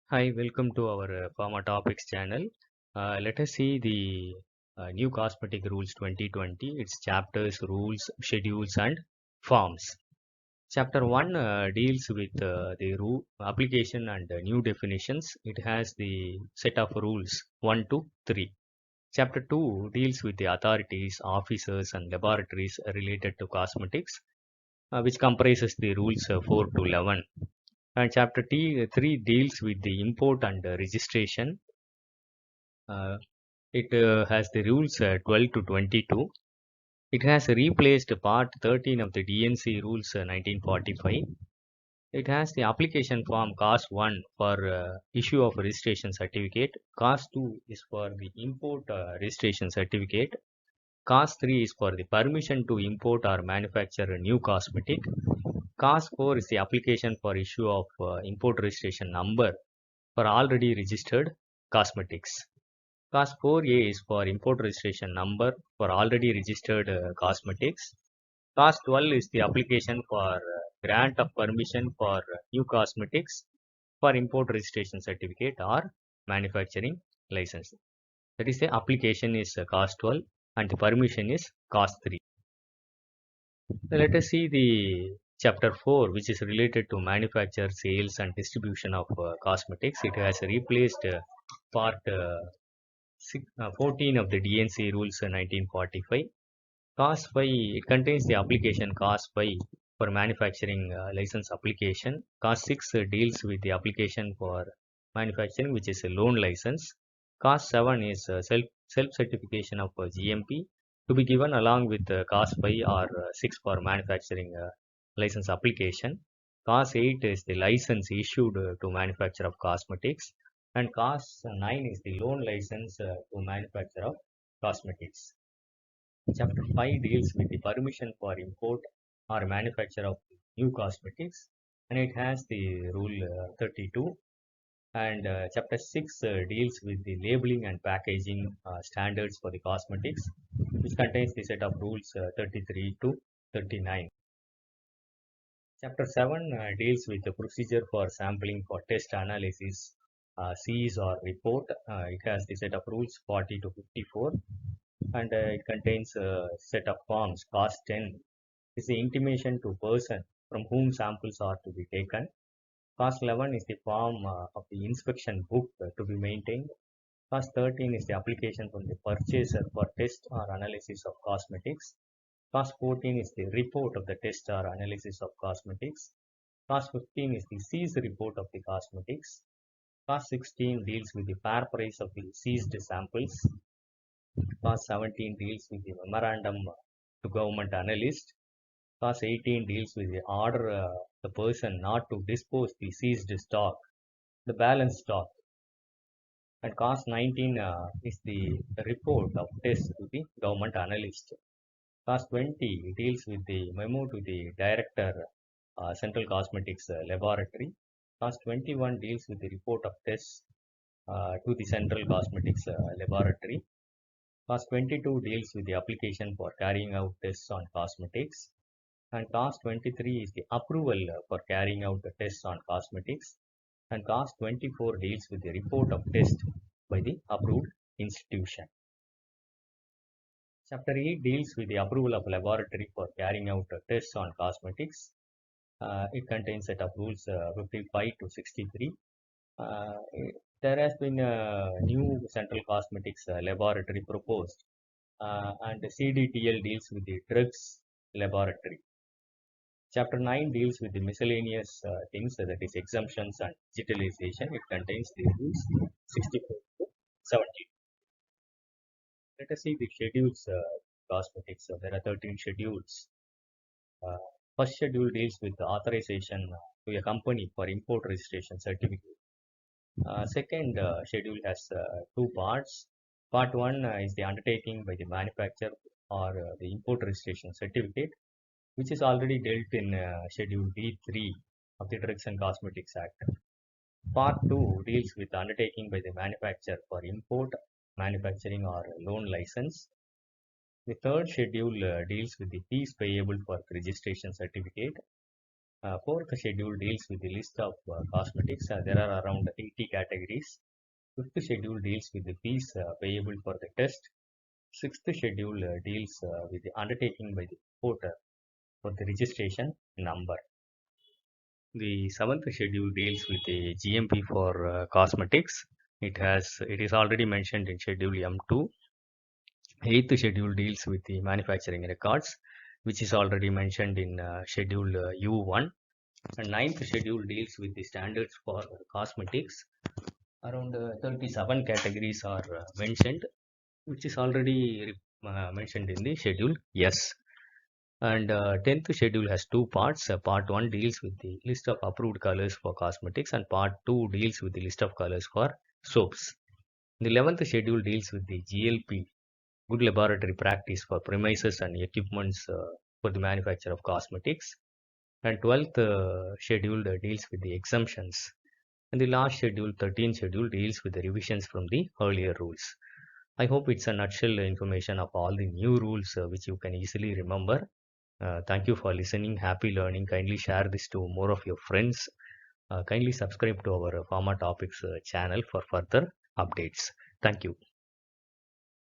Hi, welcome to our Pharma Topics channel. Let us see the new cosmetic rules 2020. Its chapters, rules, schedules, and forms. Chapter 1 deals with the rule application and new definitions. It has the set of rules 1 to 3. Chapter 2 deals with the authorities, officers, and laboratories related to cosmetics, which comprises the rules 4 to 11. And chapter 3 deals with the import and registration. Uh, it has the rules 12 to 22. It has replaced part 13 of the DNC rules 1945. It has the application form CAS 1 for issue of registration certificate. CAS 2 is for the import registration certificate. CAS 3 is for the permission to import or manufacture a new cosmetic. CAS 4 is the application for issue of import registration number for already registered cosmetics. Class 4A is for import registration number for already registered cosmetics. Class 12 is the application for grant of permission for new cosmetics for import registration certificate or manufacturing license. That is the application is class 12 and the permission is class 3. Now let us see the chapter 4, which is related to manufacture, sales and distribution of cosmetics. It has replaced part 14 of the DNC rules 1945. CAS 5, it contains the application CAS 5 for manufacturing license application. CAS 6 deals with the application for manufacturing, which is a loan license. CAS 7 is self certification of GMP to be given along with CAS 5 or 6 for manufacturing license application. CAS 8 is the license issued to manufacture of cosmetics, and CAS 9 is the loan license to manufacture of cosmetics. Chapter 5 deals with the permission for import or manufacture of new cosmetics, and it has the rule 32. And chapter 6 deals with the labeling and packaging standards for the cosmetics, which contains the set of rules 33 to 39. Chapter 7 deals with the procedure for sampling for test analysis, seize or report. It has the set of rules 40 to 54, and it contains a set of forms. CAS 10 is the intimation to person from whom samples are to be taken. CAS 11 is the form of the inspection book to be maintained. CAS 13 is the application from the purchaser for test or analysis of cosmetics. CAS 14 is the report of the test or analysis of cosmetics. CAS 15 is the seize report of the cosmetics. CAS 16 deals with the fair price of the seized samples. CAS 17 deals with the memorandum to government analyst. CAS 18 deals with the order the person not to dispose the seized stock, the balance stock. And CAS 19 is the report of test to the government analyst. CAS 20 deals with the memo to the director, Central Cosmetics Laboratory. CAS 21 deals with the report of tests to the Central Cosmetics Laboratory. CAS 22 deals with the application for carrying out tests on cosmetics. And CAS 23 is the approval for carrying out the tests on cosmetics. And CAS 24 deals with the report of test by the approved institution. Chapter 8 deals with the approval of laboratory for carrying out tests on cosmetics. It contains set of rules 55 to 63. There has been a new Central Cosmetics Laboratory proposed, and the CDTL deals with the drugs laboratory. Chapter 9 deals with the miscellaneous things, that is exemptions and digitalization. It contains the rules 64 to 70. Let us see the schedules cosmetics. There are 13 schedules. Uh, First schedule deals with the authorization to a company for import registration certificate. Second schedule has two parts. Part 1 is the undertaking by the manufacturer or the import registration certificate, which is already dealt in Schedule D3 of the Drugs and Cosmetics Act. Part 2 deals with undertaking by the manufacturer for import, manufacturing or loan license. The third schedule deals with the fees payable for registration certificate. Fourth schedule deals with the list of cosmetics. There are around 80 categories. Fifth schedule deals with the fees payable for the test. Sixth schedule deals with the undertaking by the importer for the registration number. The seventh schedule deals with the GMP for cosmetics. It is already mentioned in schedule M2. Eighth schedule deals with the manufacturing records, which is already mentioned in schedule U1. And ninth schedule deals with the standards for cosmetics. Around 37 categories are mentioned, which is already mentioned in the schedule yes. And 10th schedule has two parts. Part 1 deals with the list of approved colors for cosmetics, and part 2 deals with the list of colors for soaps. The 11th schedule deals with the GLP, good laboratory practice for premises and equipments for the manufacture of cosmetics. And 12th schedule deals with the exemptions. And the last schedule, 13th schedule, deals with the revisions from the earlier rules. I hope it's a nutshell information of all the new rules which you can easily remember. Thank you for listening. Happy learning. Kindly share this to more of your friends. Kindly subscribe to our Pharma Topics channel for further updates. Thank you.